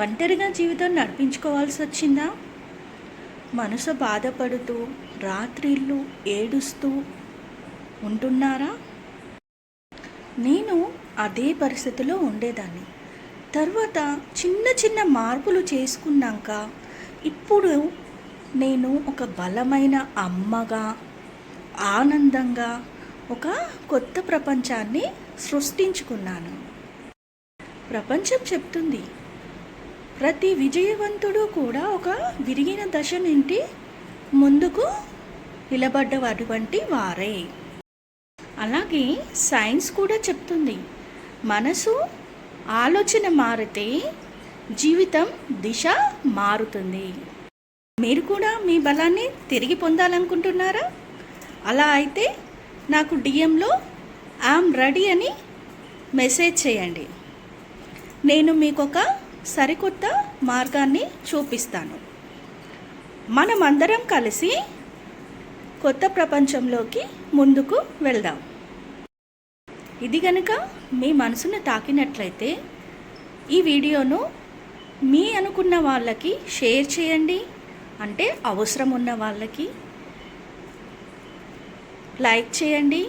ఒంటరిగా జీవితం నడిపించుకోవాల్సి వచ్చిందా? మనసు బాధపడుతూ రాత్రిళ్ళు ఏడుస్తూ ఉంటున్నారా? నేను అదే పరిస్థితిలో ఉండేదాన్ని. తర్వాత చిన్న చిన్న మార్పులు చేసుకున్నాక ఇప్పుడు నేను ఒక బలమైన అమ్మగా, ఆనందంగా ఒక కొత్త ప్రపంచాన్ని సృష్టించుకున్నాను. ప్రపంచం చెప్తుంది, ప్రతి విజయవంతుడు కూడా ఒక విరిగిన దశ నుండి ముందుకు నిలబడ్డటువంటి వారే. అలాగే సైన్స్ కూడా చెప్తుంది, మనసు ఆలోచన మారితే జీవితం దిశ మారుతుంది. మీరు కూడా మీ బలాన్ని తిరిగి పొందాలనుకుంటున్నారా? అలా అయితే నాకు డిఎంలో ఐఎమ్ రెడీ అని మెసేజ్ చేయండి. నేను మీకు ఒక సరికొత్త మార్గాన్ని చూపిస్తాను. మనమందరం కలిసి కొత్త ప్రపంచంలోకి ముందుకు వెళ్దాం. ఇది కనుక మీ మనసును తాకినట్లయితే ఈ వీడియోను మీ అనుకున్న వాళ్ళకి షేర్ చేయండి. అంటే అవసరం ఉన్న వాళ్ళకి లైక్ చేయండి.